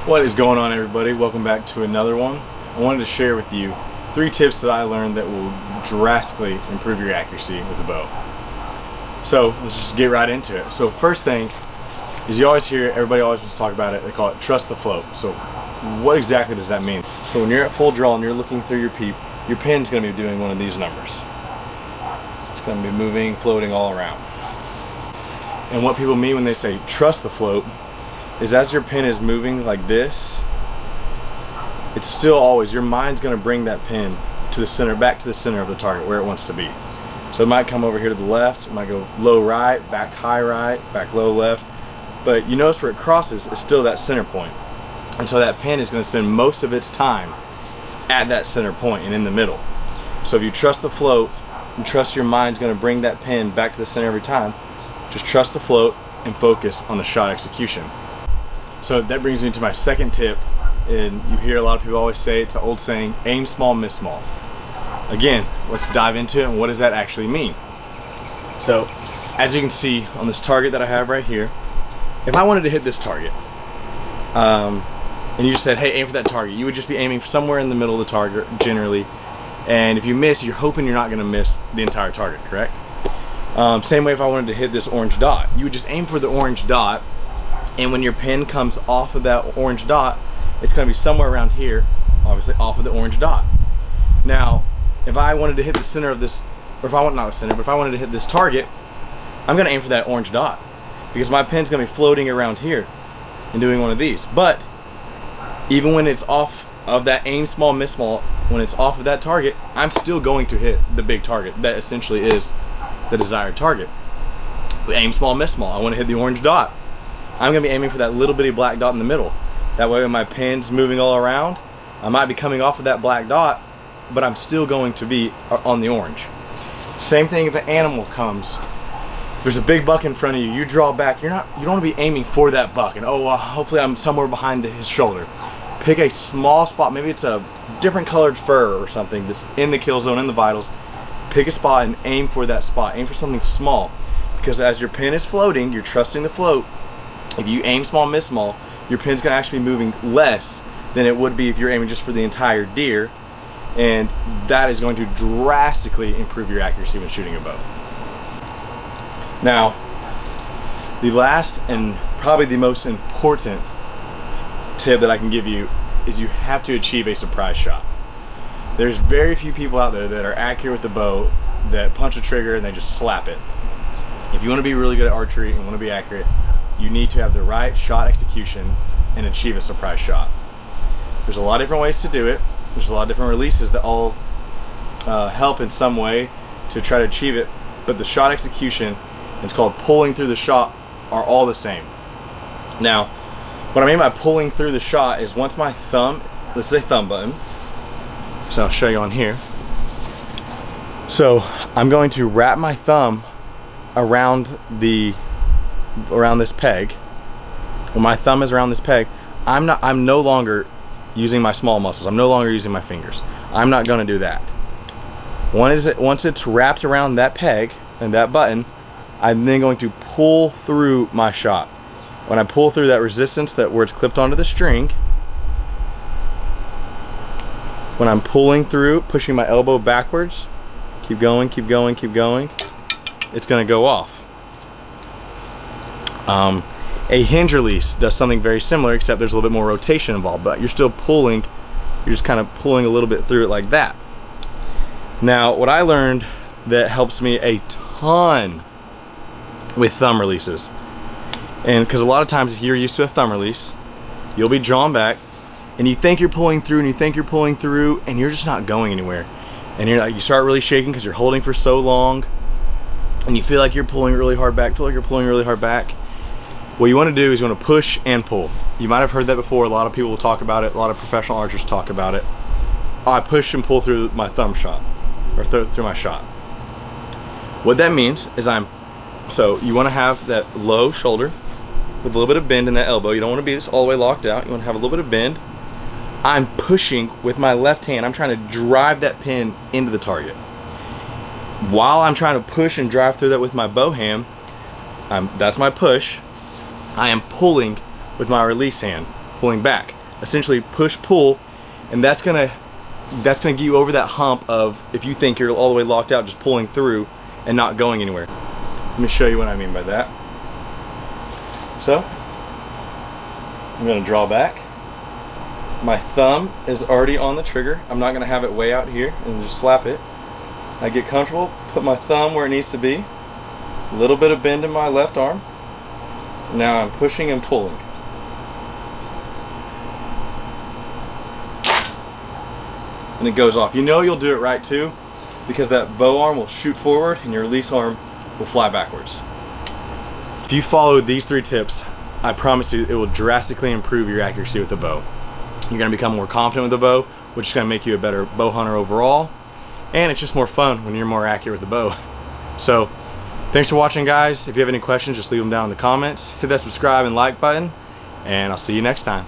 What is going on, everybody? Welcome back to another one. I wanted to share with you 3 tips that I learned that will drastically improve your accuracy with the bow. So let's just get right into it. So first thing is, you always hear, everybody always wants to talk about it, they call it trust the float. So what exactly does that mean? So when you're at full draw and you're looking through your peep, your pin's going to be doing one of these numbers. It's going to be moving, floating all around. And what people mean when they say trust the float is, as your pin is moving like this, it's still always, your mind's going to bring that pin to the center, back to the center of the target where it wants to be. So it might come over here to the left, it might go low right, back high right, back low left, but you notice where it crosses is still that center point. And so that pin is going to spend most of its time at that center point and in the middle. So if you trust the float and trust your mind's going to bring that pin back to the center every time, just trust the float and focus on the shot execution. So that brings me to my second tip, and you hear a lot of people always say, it's an old saying, aim small, miss small. Again, let's dive into it, and what does that actually mean? So, as you can see on this target that I have right here, if I wanted to hit this target, and you just said, hey, aim for that target, you would just be aiming for somewhere in the middle of the target, generally, and if you miss, you're hoping you're not going to miss the entire target, correct? Same way if I wanted to hit this orange dot, you would just aim for the orange dot, and when your pin comes off of that orange dot, it's going to be somewhere around here, obviously off of the orange dot. Now, if I wanted to hit the center of this, or if I want, not the center, but if I wanted to hit this target, I'm going to aim for that orange dot, because my pin's going to be floating around here and doing one of these. But even when it's off of that aim small, miss small, when it's off of that target, I'm still going to hit the big target that essentially is the desired target. But aim small, miss small, I want to hit the orange dot, I'm going to be aiming for that little bitty black dot in the middle. That way when my pin's moving all around, I might be coming off of that black dot, but I'm still going to be on the orange. Same thing if an animal comes. There's a big buck in front of you, you draw back, you don't want to be aiming for that buck and hopefully I'm somewhere behind his shoulder. Pick a small spot, maybe it's a different colored fur or something that's in the kill zone, in the vitals. Pick a spot and aim for that spot. Aim for something small, because as your pin is floating, you're trusting the float. If you aim small, miss small, your pin's going to actually be moving less than it would be if you're aiming just for the entire deer, and that is going to drastically improve your accuracy when shooting a bow. Now, the last and probably the most important tip that I can give you is, you have to achieve a surprise shot. There's very few people out there that are accurate with the bow, that punch a trigger and they just slap it. If you want to be really good at archery and want to be accurate, you need to have the right shot execution and achieve a surprise shot. There's a lot of different ways to do it. There's a lot of different releases that all help in some way to try to achieve it, but the shot execution, it's called pulling through the shot, are all the same. Now, what I mean by pulling through the shot is, once my thumb, let's say thumb button, so I'll show you on here. So I'm going to wrap my thumb around this peg. When my thumb is around this peg, I'm no longer using my small muscles. I'm no longer using my fingers. I'm not going to do that. Once it's wrapped around that peg and that button, I'm then going to pull through my shot. When I pull through that resistance, that where it's clipped onto the string, when I'm pulling through, pushing my elbow backwards, keep going, keep going, keep going, it's going to go off. A hinge release does something very similar, except there's a little bit more rotation involved, but you're still pulling, you're just kind of pulling a little bit through it like that. Now, what I learned that helps me a ton with thumb releases, and because a lot of times if you're used to a thumb release, you'll be drawn back and you think you're pulling through and you think you're pulling through and you're just not going anywhere, and you start really shaking because you're holding for so long and you feel like you're pulling really hard back, What you want to do is you want to push and pull. You might have heard that before. A lot of people will talk about it. A lot of professional archers talk about it. I push and pull through my thumb shot, or through my shot. What that means is so you want to have that low shoulder with a little bit of bend in that elbow. You don't want to be just all the way locked out. You want to have a little bit of bend. I'm pushing with my left hand. I'm trying to drive that pin into the target. While I'm trying to push and drive through that with my bow hand, that's my push. I am pulling with my release hand. pulling back. Essentially push, pull, and that's gonna get you over that hump of, if you think you're all the way locked out, just pulling through and not going anywhere. Let me show you what I mean by that. So I'm gonna draw back. My thumb is already on the trigger. I'm not gonna have it way out here and just slap it. I get comfortable, put my thumb where it needs to be. A little bit of bend in my left arm. Now I'm pushing and pulling. And it goes off. You know you'll do it right too, because that bow arm will shoot forward and your release arm will fly backwards. If you follow these 3 tips, I promise you it will drastically improve your accuracy with the bow. You're gonna become more confident with the bow, which is gonna make you a better bow hunter overall. And it's just more fun when you're more accurate with the bow. So, thanks for watching, guys. If you have any questions, just leave them down in the comments. Hit that subscribe and like button, and I'll see you next time.